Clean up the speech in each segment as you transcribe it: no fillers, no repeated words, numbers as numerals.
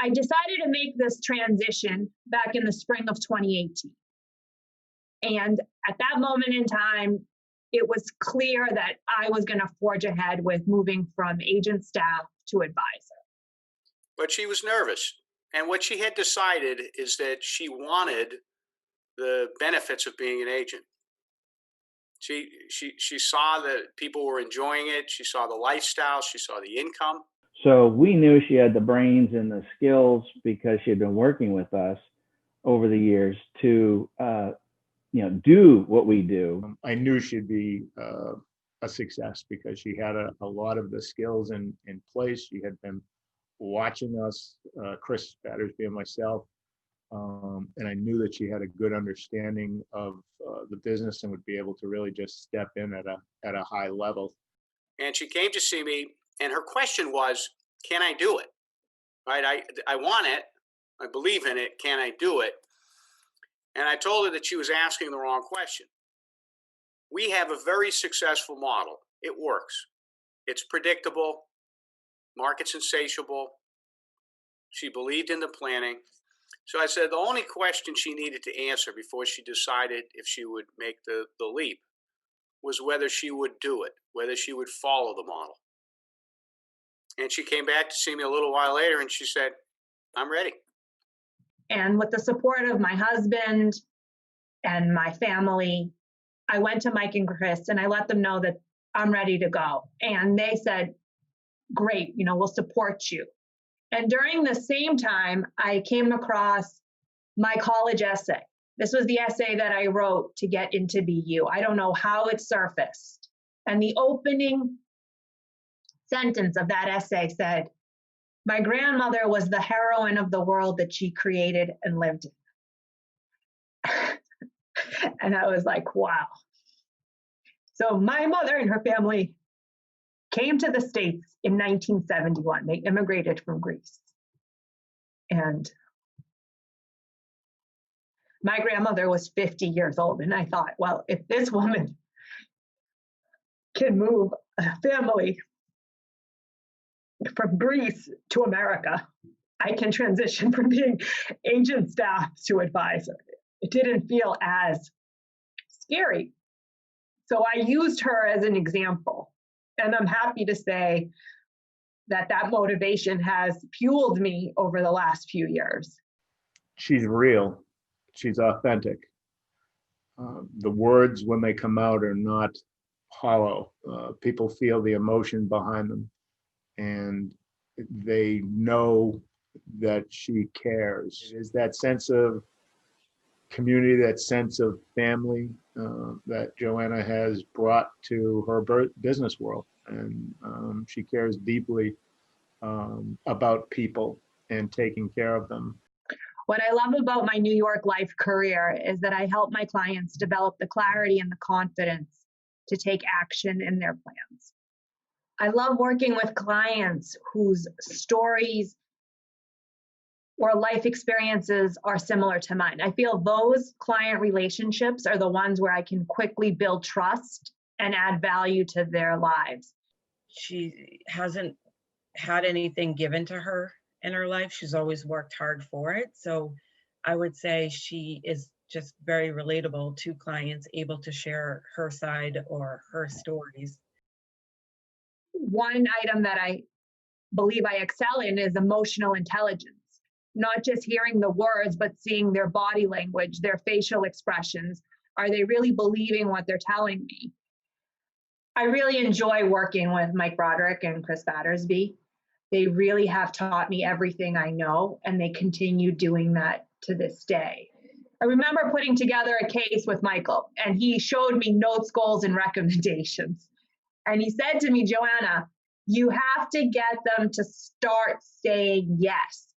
I decided to make this transition back in the spring of 2018. And at that moment in time, it was clear that I was going to forge ahead with moving from agent staff to advisor. But she was nervous. And what she had decided is that she wanted the benefits of being an agent. She saw that people were enjoying it. She saw the lifestyle. She saw the income. So we knew she had the brains and the skills because she had been working with us over the years to, do what we do. I knew she'd be a success because she had a lot of the skills in place. She had been watching us, Chris Battersby and myself, and I knew that she had a good understanding of the business and would be able to really just step in at a high level. And she came to see me, and her question was, "Can I do it? Right? I want it. I believe in it. Can I do it?" And I told her that she was asking the wrong question. We have a very successful model. It works. It's predictable. Market's insatiable. She believed in the planning. So I said the only question she needed to answer before she decided if she would make the leap was whether she would do it, whether she would follow the model. And she came back to see me a little while later and she said, "I'm ready." And with the support of my husband and my family, I went to Mike and Chris and I let them know that I'm ready to go. And they said, "Great, we'll support you." And during the same time, I came across my college essay. This was the essay that I wrote to get into BU. I don't know how it surfaced. And the opening sentence of that essay said, "My grandmother was the heroine of the world that she created and lived in." And I was like, wow. So my mother and her family came to the States in 1971. They immigrated from Greece. And my grandmother was 50 years old. And I thought, well, if this woman can move a family from Greece to America, I can transition from being agent staff to advisor. It didn't feel as scary. So I used her as an example. And I'm happy to say that that motivation has fueled me over the last few years. She's real. She's authentic. The words, when they come out, are not hollow. People feel the emotion behind them, and they know that she cares. It is that sense of community, that sense of family that Joanna has brought to her business world. And she cares deeply about people and taking care of them. What I love about my New York life career is that I help my clients develop the clarity and the confidence to take action in their plans. I love working with clients whose stories or life experiences are similar to mine. I feel those client relationships are the ones where I can quickly build trust and add value to their lives. She hasn't had anything given to her in her life. She's always worked hard for it. So I would say she is just very relatable to clients, able to share her side or her stories. One item that I believe I excel in is emotional intelligence. Not just hearing the words, but seeing their body language, their facial expressions. Are they really believing what they're telling me? I really enjoy working with Mike Broderick and Chris Battersby. They really have taught me everything I know, and they continue doing that to this day. I remember putting together a case with Michael, and he showed me notes, goals, and recommendations. And he said to me, "Joanna, you have to get them to start saying yes,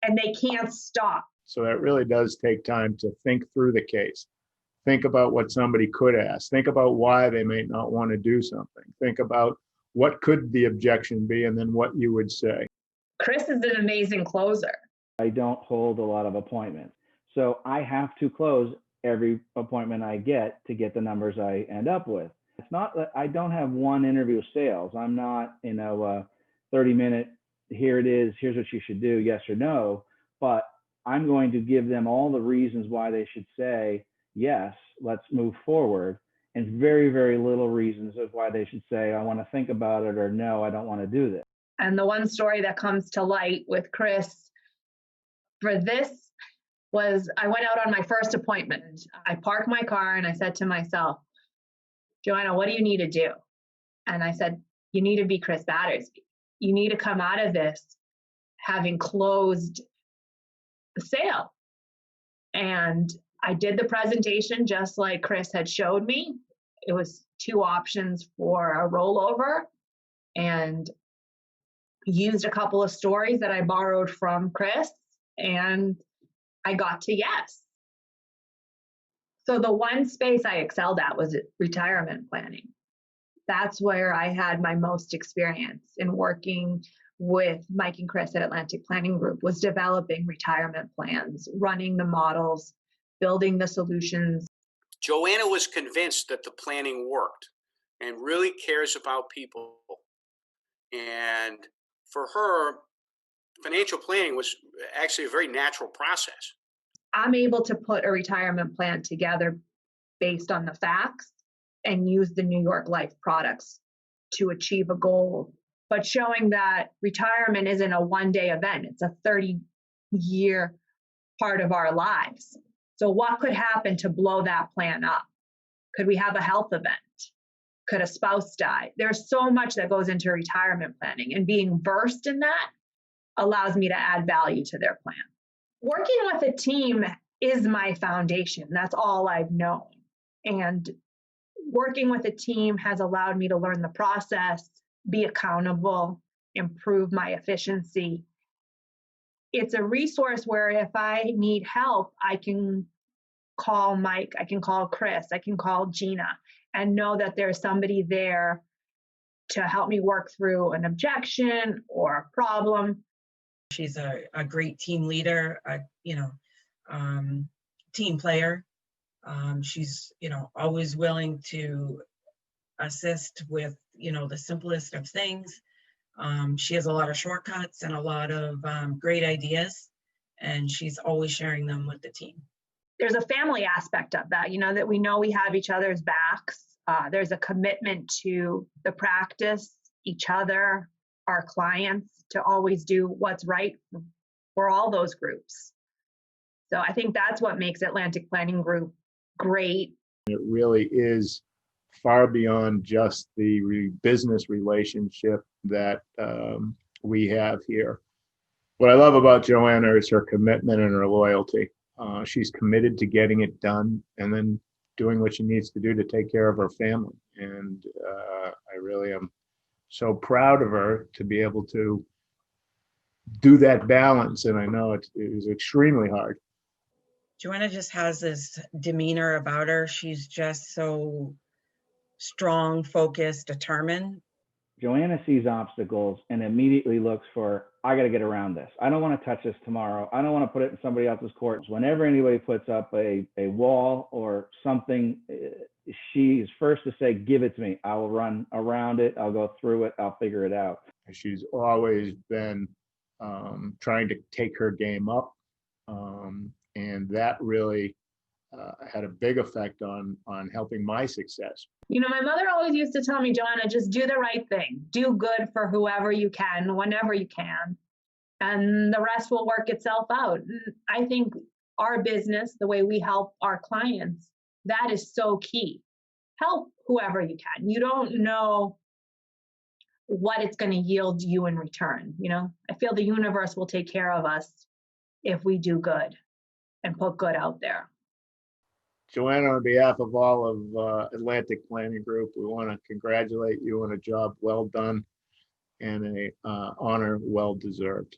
and they can't stop." So that really does take time to think through the case. Think about what somebody could ask. Think about why they may not want to do something. Think about what could the objection be, and then what you would say. Chris is an amazing closer. I don't hold a lot of appointments. So I have to close every appointment I get to get the numbers I end up with. It's not that I don't have one interview sales. I'm not, a 30-minute, here it is, here's what you should do, yes or no, but I'm going to give them all the reasons why they should say, yes, let's move forward, and very, very little reasons of why they should say, I want to think about it, or no, I don't want to do this. And the one story that comes to light with Chris for this was I went out on my first appointment. I parked my car and I said to myself, Joanna, what do you need to do? And I said, you need to be Chris Battersby. You need to come out of this having closed the sale. And I did the presentation just like Chris had showed me. It was 2 options for a rollover, and used a couple of stories that I borrowed from Chris, and I got to yes. So the one space I excelled at was retirement planning. That's where I had my most experience in working with Mike and Chris at Atlantic Planning Group, was developing retirement plans, running the models, building the solutions. Joanna was convinced that the planning worked and really cares about people. And for her, financial planning was actually a very natural process. I'm able to put a retirement plan together based on the facts and use the New York Life products to achieve a goal, but showing that retirement isn't a one-day event. It's a 30-year part of our lives. So what could happen to blow that plan up? Could we have a health event? Could a spouse die? There's so much that goes into retirement planning, and being versed in that allows me to add value to their plan. Working with a team is my foundation. That's all I've known. And working with a team has allowed me to learn the process, be accountable, improve my efficiency. It's a resource where if I need help, I can call Mike, I can call Chris, I can call Gina, and know that there's somebody there to help me work through an objection or a problem. She's a great team leader, team player. She's, always willing to assist with, the simplest of things. She has a lot of shortcuts and a lot of great ideas, and she's always sharing them with the team. There's a family aspect of that, that we know we have each other's backs. There's a commitment to the practice, each other, our clients, to always do what's right for all those groups. So I think that's what makes Atlantic Planning Group great. It really is far beyond just the business relationship that we have here. What I love about Joanna is her commitment and her loyalty. She's committed to getting it done and then doing what she needs to do to take care of her family. And I really am so proud of her to be able to do that balance. And I know it is extremely hard. Joanna just has this demeanor about her. She's just so strong, focused, determined. Joanna sees obstacles and immediately looks for, I got to get around this. I don't want to touch this tomorrow. I don't want to put it in somebody else's court. Whenever anybody puts up a wall or something, she is first to say, give it to me. I will run around it. I'll go through it. I'll figure it out. She's always been trying to take her game up. And that really had a big effect on helping my success. My mother always used to tell me, Joanna, just do the right thing. Do good for whoever you can, whenever you can, and the rest will work itself out. And I think our business, the way we help our clients, that is so key. Help whoever you can. You don't know what it's going to yield you in return. I feel the universe will take care of us if we do good and put good out there. Joanna, on behalf of all of Atlantic Planning Group, we want to congratulate you on a job well done and a honor well deserved.